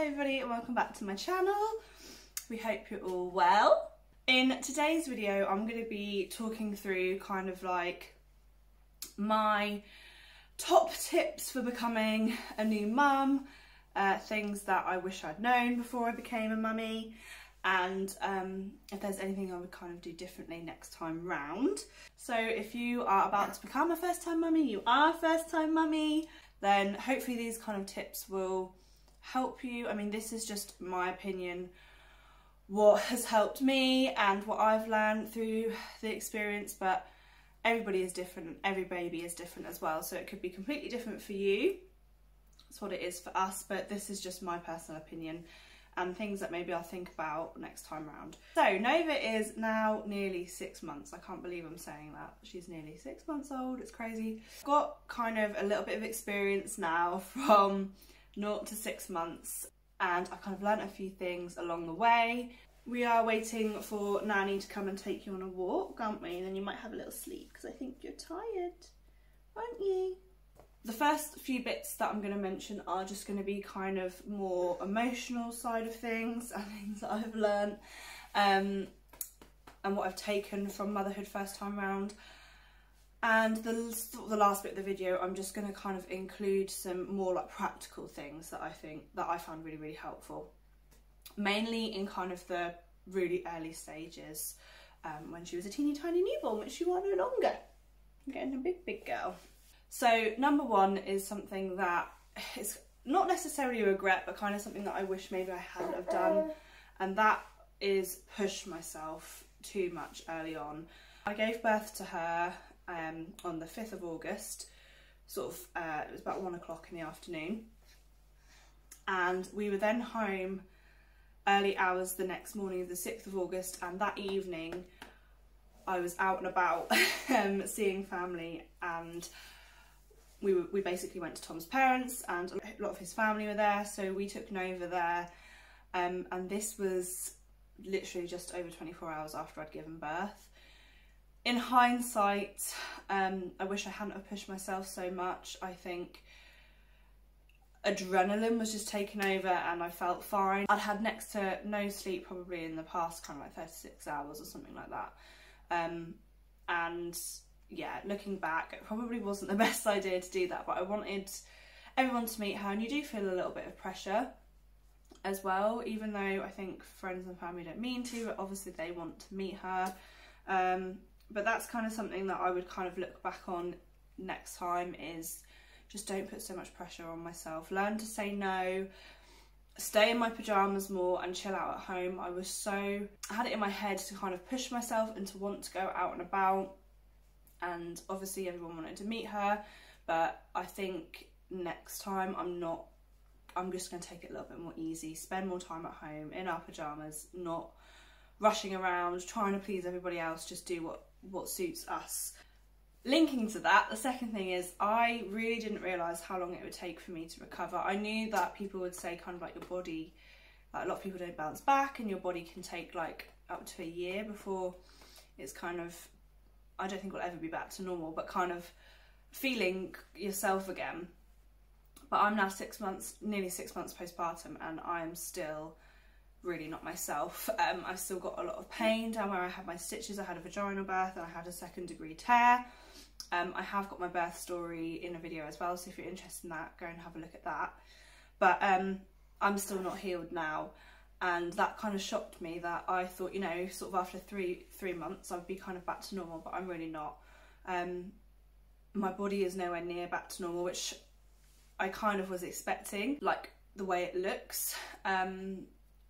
everybody and welcome back to my channel. We hope you're all well. In today's video I'm going to be talking through kind of like my top tips for becoming a new mum, things that I wish I'd known before I became a mummy, and if there's anything I would kind of do differently next time round. So if you are about to become a first time mummy, you are a first time mummy, then hopefully these kind of tips will help you. I mean, this is just my opinion, what has helped me and what I've learned through the experience, but everybody is different, every baby is different as well, so it could be completely different for you. That's what it is for us, but this is just my personal opinion and things that maybe I'll think about next time round. So Nova is now nearly 6 months. I can't believe I'm saying that. She's nearly 6 months old, it's crazy. I've got kind of a little bit of experience now from 0 to 6 months, and I kind of learnt a few things along the way. We are waiting for Nanny to come and take you on a walk, aren't we? And then you might have a little sleep because I think you're tired, aren't you? The first few bits that I'm going to mention are just going to be kind of more emotional side of things and things that I've learnt and what I've taken from motherhood first time round. And the last bit of the video, I'm just going to kind of include some more like practical things that I think that I found really, really helpful. Mainly in kind of the really early stages, when she was a teeny tiny newborn, which you are no longer. I'm getting a big girl. So number one is something that is not necessarily a regret, but kind of something that I wish maybe I hadn't have done, and that is push myself too much early on. I gave birth to her on the 5th of August, sort of, it was about 1 o'clock in the afternoon, and we were then home early hours the next morning of the 6th of August, and that evening I was out and about seeing family, and we basically went to Tom's parents and a lot of his family were there, so we took Nova there, and this was literally just over 24 hours after I'd given birth. In hindsight, I wish I hadn't have pushed myself so much. I think adrenaline was just taking over and I felt fine. I'd had next to no sleep probably in the past kind of like 36 hours or something like that. And yeah, looking back, it probably wasn't the best idea to do that, but I wanted everyone to meet her, and you do feel a little bit of pressure as well, even though I think friends and family don't mean to, but obviously they want to meet her. But that's kind of something that I would kind of look back on next time, is just don't put so much pressure on myself. Learn to say no, stay in my pyjamas more and chill out at home. I had it in my head to kind of push myself and to want to go out and about, and obviously everyone wanted to meet her, but I think next time I'm just going to take it a little bit more easy, spend more time at home in our pyjamas, not rushing around trying to please everybody else, just do what suits us. Linking to that, the second thing is I really didn't realise how long it would take for me to recover. I knew that people would say kind of like your body, like a lot of people don't bounce back, and your body can take like up to a year before it's kind of, I don't think we'll ever be back to normal, but kind of feeling yourself again. But I'm now 6 months, nearly 6 months postpartum, and I am still really not myself. I've still got a lot of pain down where I had my stitches. I had a vaginal birth and I had a 2nd-degree tear. I have got my birth story in a video as well, so if you're interested in that, go and have a look at that. But I'm still not healed now, and that kind of shocked me, that I thought, you know, sort of after three months I'd be kind of back to normal, but I'm really not. My body is nowhere near back to normal, which I kind of was expecting, like the way it looks.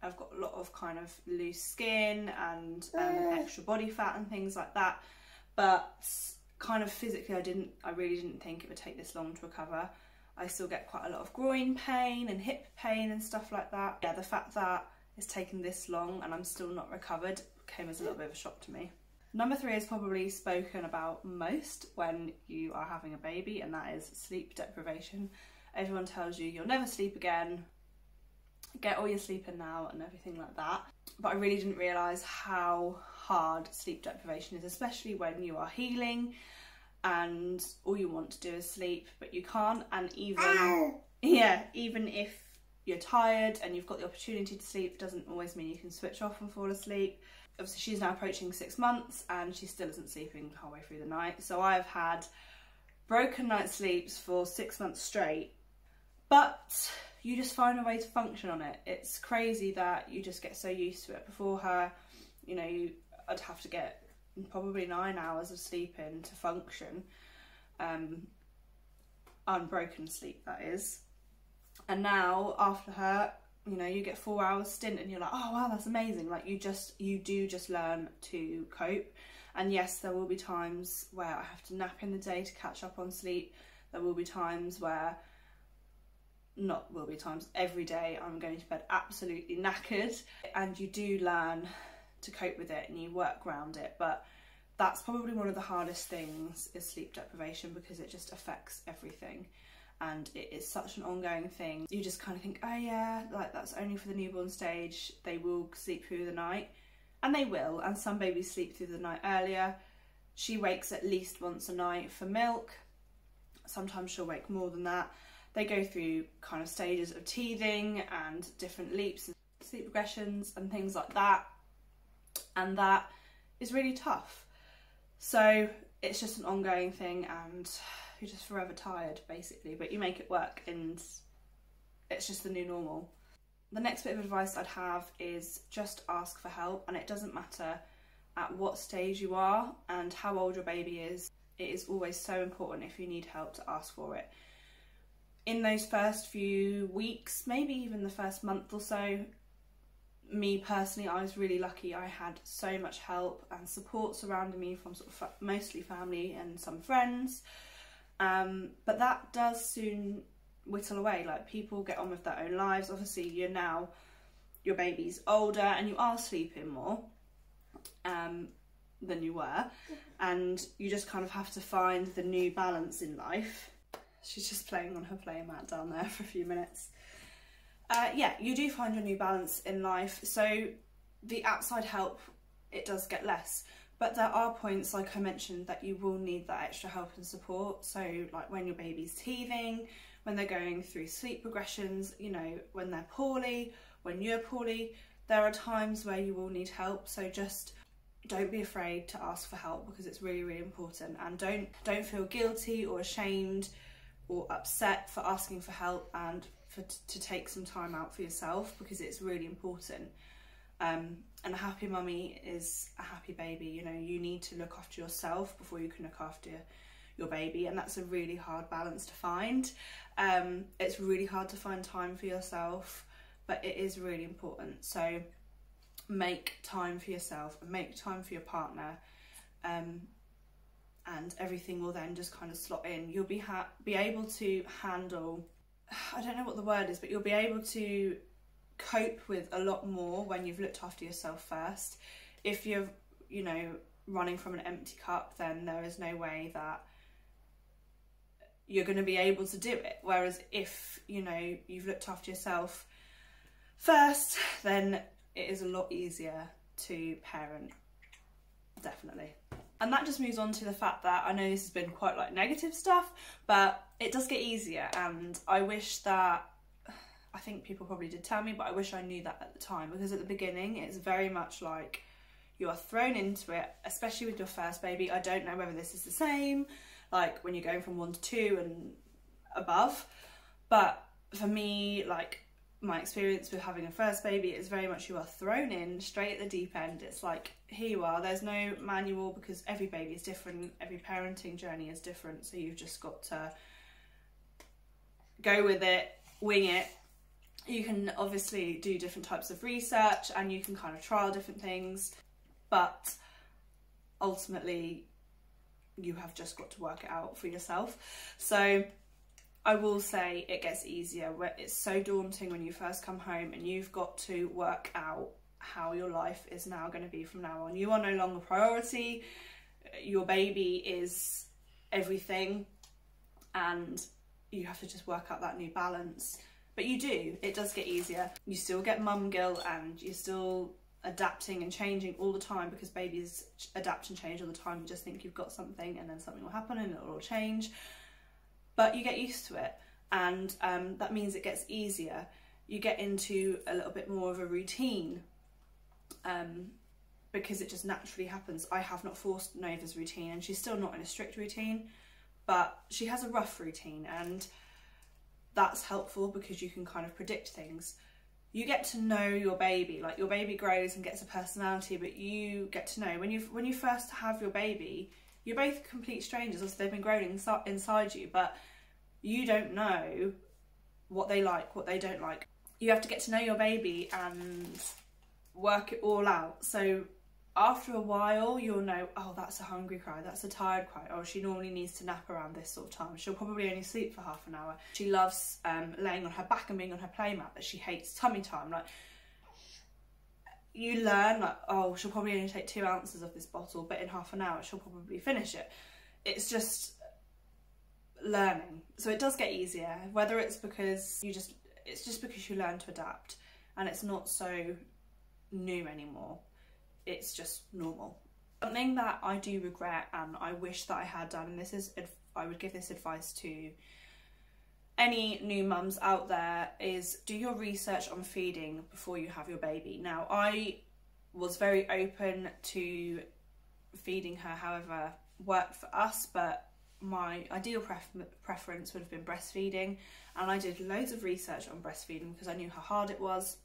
I've got a lot of kind of loose skin and extra body fat and things like that, but kind of physically I really didn't think it would take this long to recover. I still get quite a lot of groin pain and hip pain and stuff like that. Yeah, the fact that it's taken this long and I'm still not recovered came as a little bit of a shock to me. Number 3 is probably spoken about most when you are having a baby, and that is sleep deprivation. Everyone tells you you'll never sleep again, get all your sleep in now and everything like that, but I really didn't realise how hard sleep deprivation is, especially when you are healing and all you want to do is sleep, but you can't. And even if you're tired and you've got the opportunity to sleep, it doesn't always mean you can switch off and fall asleep. Obviously she's now approaching 6 months and she still isn't sleeping halfway through the night. So I've had broken night sleeps for 6 months straight, but you just find a way to function on it. It's crazy that you just get so used to it. Before her, you know, I'd have to get probably 9 hours of sleep in to function. Unbroken sleep, that is. And now after her, you know, you get 4 hours stint and you're like, oh wow, that's amazing. Like you do just learn to cope. And yes, there will be times where I have to nap in the day to catch up on sleep. There will be times where, every day I'm going to bed absolutely knackered, and you do learn to cope with it and you work around it. But that's probably one of the hardest things, is sleep deprivation, because it just affects everything. And it is such an ongoing thing. You just kind of think, oh yeah, like that's only for the newborn stage. They will sleep through the night. And they will. And some babies sleep through the night earlier. She wakes at least once a night for milk. Sometimes she'll wake more than that. They go through kind of stages of teething and different leaps and sleep regressions and things like that. And that is really tough. So it's just an ongoing thing, and you're just forever tired basically, but you make it work, and it's just the new normal. The next bit of advice I'd have is just ask for help, and it doesn't matter at what stage you are and how old your baby is. It is always so important, if you need help, to ask for it. In those first few weeks, maybe even the first month or so, me personally, I was really lucky. I had so much help and support surrounding me from sort of mostly family and some friends. But that does soon whittle away. Like, people get on with their own lives. Obviously, your baby's older and you are sleeping more than you were, and you just kind of have to find the new balance in life. She's just playing on her play mat down there for a few minutes. Yeah, you do find your new balance in life. So the outside help, it does get less. But there are points, like I mentioned, that you will need that extra help and support. So like when your baby's teething, when they're going through sleep regressions, you know, when they're poorly, when you're poorly, there are times where you will need help. So just don't be afraid to ask for help, because it's really, really important. And don't feel guilty or ashamed or upset for asking for help, and to take some time out for yourself, because it's really important. And a happy mummy is a happy baby. You know, you need to look after yourself before you can look after your baby, and that's a really hard balance to find. It's really hard to find time for yourself, but it is really important. So make time for yourself and make time for your partner, and everything will then just kind of slot in. You'll be able to handle, I don't know what the word is, but you'll be able to cope with a lot more when you've looked after yourself first. If you're, you know, running from an empty cup, then there is no way that you're going to be able to do it. Whereas if, you know, you've looked after yourself first, then it is a lot easier to parent, definitely. And that just moves on to the fact that, I know this has been quite like negative stuff, but it does get easier. And I wish that, I think people probably did tell me, but I wish I knew that at the time, because at the beginning it's very much like you are thrown into it, especially with your first baby. I don't know whether this is the same, like when you're going from 1 to 2 and above, but for me, like my experience with having a first baby is very much you are thrown in straight at the deep end. It's like, here you are, there's no manual, because every baby is different, every parenting journey is different, so you've just got to go with it, wing it. You can obviously do different types of research and you can kind of trial different things, but ultimately you have just got to work it out for yourself. So I will say it gets easier. Where it's so daunting when you first come home and you've got to work out how your life is now going to be from now on. You are no longer priority. Your baby is everything, and you have to just work out that new balance. But you do, it does get easier. You still get mum guilt and you're still adapting and changing all the time, because babies adapt and change all the time. You just think you've got something and then something will happen and it will all change. But you get used to it, and that means it gets easier. you get into a little bit more of a routine, because it just naturally happens. I have not forced Nova's routine, and she's still not in a strict routine, but she has a rough routine, and that's helpful because you can kind of predict things. You get to know your baby, like your baby grows and gets a personality, but you get to know when you first have your baby, you're both complete strangers. Also, they've been growing inside you, but you don't know what they like, what they don't like. You have to get to know your baby and work it all out. So after a while, you'll know, oh, that's a hungry cry, that's a tired cry, oh, she normally needs to nap around this sort of time. She'll probably only sleep for half an hour. She loves laying on her back and being on her play mat, but she hates tummy time. Like, you learn, like, oh, she'll probably only take 2 ounces of this bottle, but in half an hour she'll probably finish it. It's just learning. So it does get easier, whether it's because it's just because you learn to adapt and it's not so new anymore. It's just normal. Something that I do regret and I wish that I had done, and this is, I would give this advice to any new mums out there, is do your research on feeding before you have your baby. Now, I was very open to feeding her however worked for us, but my ideal preference would have been breastfeeding, and I did loads of research on breastfeeding because I knew how hard it was.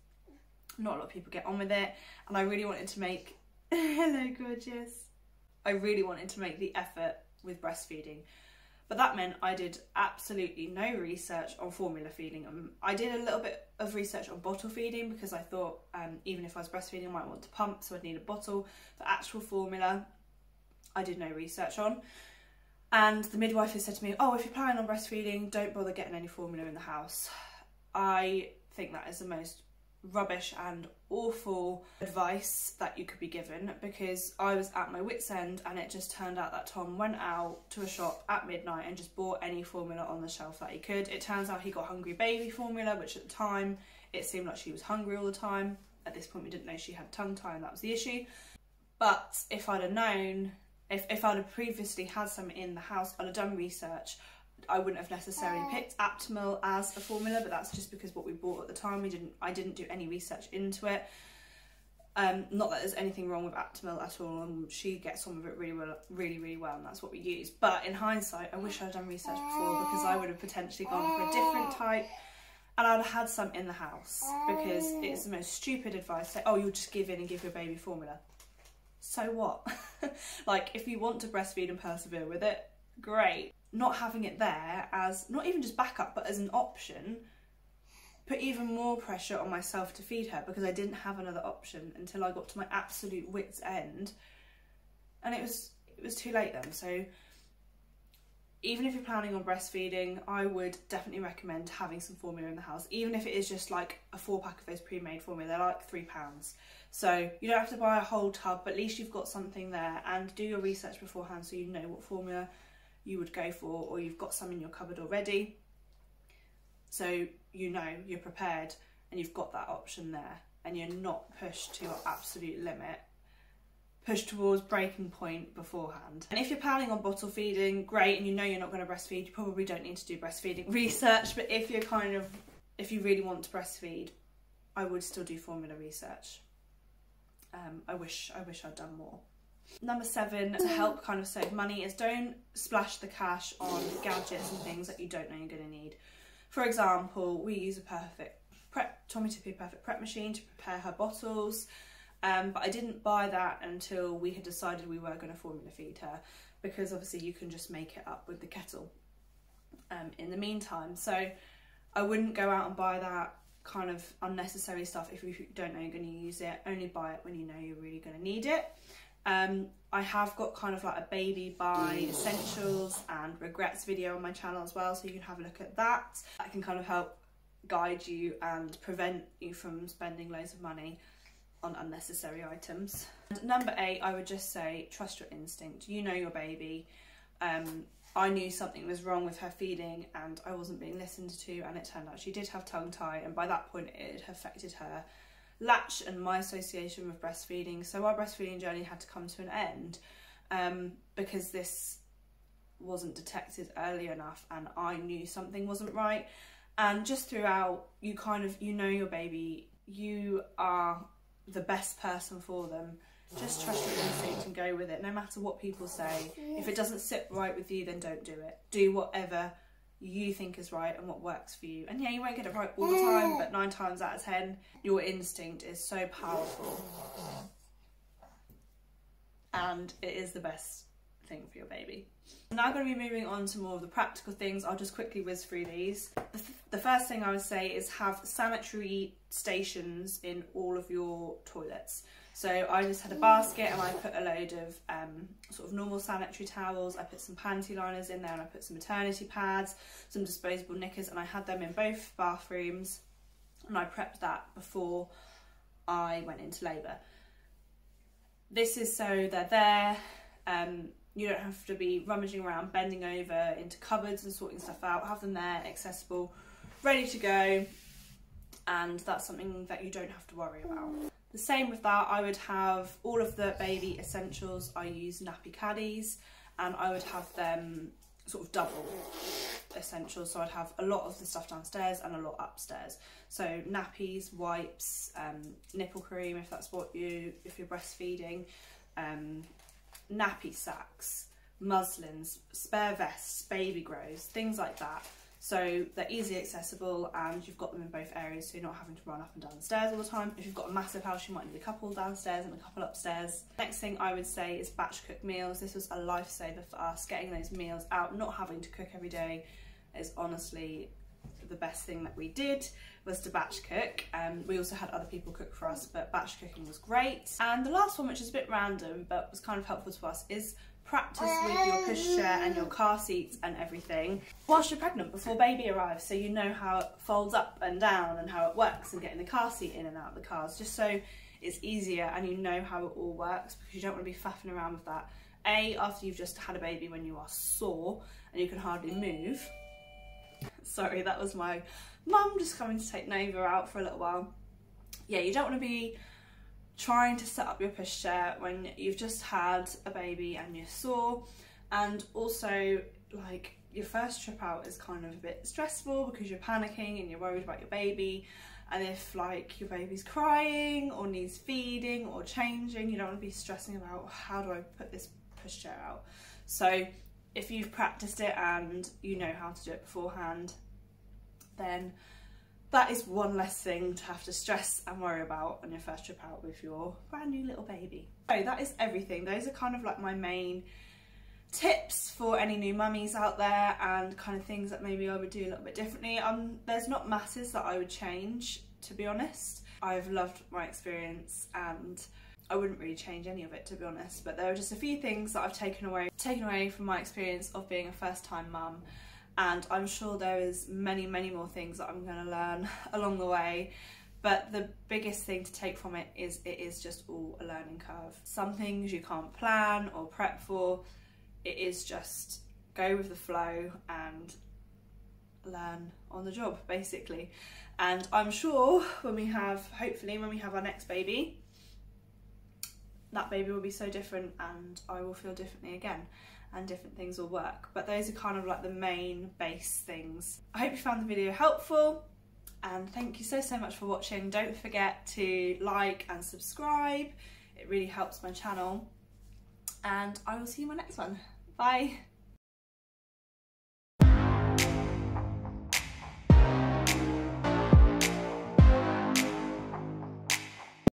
Not a lot of people get on with it, and I really wanted to make hello gorgeous, I really wanted to make the effort with breastfeeding, but that meant I did absolutely no research on formula feeding. I did a little bit of research on bottle feeding because I thought even if I was breastfeeding I might want to pump, so I'd need a bottle. For actual formula I did no research on, and the midwife has said to me, oh, if you're planning on breastfeeding, don't bother getting any formula in the house. I think that is the most rubbish and awful advice that you could be given, because I was at my wit's end and it just turned out that Tom went out to a shop at midnight and just bought any formula on the shelf that he could. It turns out he got hungry baby formula, which at the time it seemed like she was hungry all the time. At this point we didn't know she had tongue tie, and that was the issue. But if I'd have known, if I'd have previously had some in the house, I'd have done research. I wouldn't have necessarily picked Aptamil as a formula, but that's just because what we bought at the time. I didn't do any research into it. Not that there's anything wrong with Aptamil at all, and she gets on with it really well, and that's what we use. But in hindsight, I wish I'd done research before, because I would have potentially gone for a different type, and I'd have had some in the house, because it's the most stupid advice. Say, oh, you'll just give in and give your baby formula. So what? Like, if you want to breastfeed and persevere with it, great. Not having it there as, not even just backup, but as an option, put even more pressure on myself to feed her, because I didn't have another option until I got to my absolute wit's end, and it was too late then. So even if you're planning on breastfeeding, I would definitely recommend having some formula in the house, even if it is just like a 4-pack of those pre-made formula. They're like £3, so you don't have to buy a whole tub, but at least you've got something there, and do your research beforehand so you know what formula you would go for, or you've got some in your cupboard already, so you know you're prepared and you've got that option there, and you're not pushed to your absolute limit, pushed towards breaking point beforehand. And if you're planning on bottle feeding, great, and you know you're not going to breastfeed, you probably don't need to do breastfeeding research. But if you really want to breastfeed, I would still do formula research. I wish I'd done more. Number 7, to help kind of save money, is don't splash the cash on gadgets and things that you don't know you're going to need. For example, we use a Tommee Tippee Perfect Prep machine to prepare her bottles, but I didn't buy that until we had decided we were going to formula feed her, because obviously you can just make it up with the kettle in the meantime. So I wouldn't go out and buy that kind of unnecessary stuff if you don't know you're going to use it. Only buy it when you know you're really going to need it. I have got kind of like a baby buy essentials and regrets video on my channel as well, so you can have a look at that. That can kind of help guide you and prevent you from spending loads of money on unnecessary items. And number 8, I would just say trust your instinct. You know your baby. I knew something was wrong with her feeding and I wasn't being listened to, and it turned out she did have tongue tie, and by that point it had affected her latch and my association with breastfeeding. So our breastfeeding journey had to come to an end because this wasn't detected early enough, and I knew something wasn't right. And just throughout, you know your baby, you are the best person for them. Just trust your instinct and go with it, no matter what people say. If it doesn't sit right with you, then don't do it. Do whatever you think is right and what works for you. And yeah, you won't get it right all the time, but 9 times out of 10, your instinct is so powerful. And it is the best thing for your baby. Now I'm going to be moving on to more of the practical things. I'll just quickly whiz through these. The first thing I would say is have sanitary stations in all of your toilets. So I just had a basket and I put a load of sort of normal sanitary towels. I put some panty liners in there and I put some maternity pads, some disposable knickers, and I had them in both bathrooms, and I prepped that before I went into labour. This is so they're there. You don't have to be rummaging around, bending over into cupboards and sorting stuff out. Have them there, accessible, ready to go, and that's something that you don't have to worry about. The same with that, I would have all of the baby essentials. I use nappy caddies, and I would have them sort of double essentials. So I'd have a lot of the stuff downstairs and a lot upstairs. So nappies, wipes, nipple cream if that's what if you're breastfeeding, nappy sacks, muslins, spare vests, baby grows, things like that. So they're easily accessible and you've got them in both areas, so you're not having to run up and down the stairs all the time. If you've got a massive house, you might need a couple downstairs and a couple upstairs. Next thing I would say is batch cook meals. This was a lifesaver for us, getting those meals out, not having to cook every day is honestly the best thing that we did, was to batch cook. We also had other people cook for us, but batch cooking was great. And the last one, which is a bit random but was kind of helpful to us, is practice with your pushchair and your car seats and everything whilst you're pregnant, before baby arrives, so you know how it folds up and down and how it works, and getting the car seat in and out of the cars, just so it's easier and you know how it all works, because you don't want to be faffing around with that. After you've just had a baby when you are sore and you can hardly move. Sorry, that was my mum just coming to take Nova out for a little while. Yeah, you don't want to be trying to set up your pushchair when you've just had a baby and you're sore, and also like your first trip out is kind of a bit stressful because you're panicking and you're worried about your baby, and if like your baby's crying or needs feeding or changing, you don't want to be stressing about how do I put this pushchair out. So if you've practiced it and you know how to do it beforehand, then that is one less thing to have to stress and worry about on your first trip out with your brand new little baby. So that is everything. Those are kind of like my main tips for any new mummies out there, and kind of things that maybe I would do a little bit differently. There's not masses that I would change, to be honest. I've loved my experience and I wouldn't really change any of it, to be honest, but there are just a few things that I've taken away from my experience of being a first-time mum. And I'm sure there is many, many more things that I'm going to learn along the way. But the biggest thing to take from it is just all a learning curve. Some things you can't plan or prep for. It is just go with the flow and learn on the job, basically. And I'm sure hopefully when we have our next baby, that baby will be so different and I will feel differently again, and different things will work. But those are kind of like the main base things. I hope you found the video helpful, and thank you so much for watching. Don't forget to like and subscribe, it really helps my channel, and I will see you in my next one. Bye.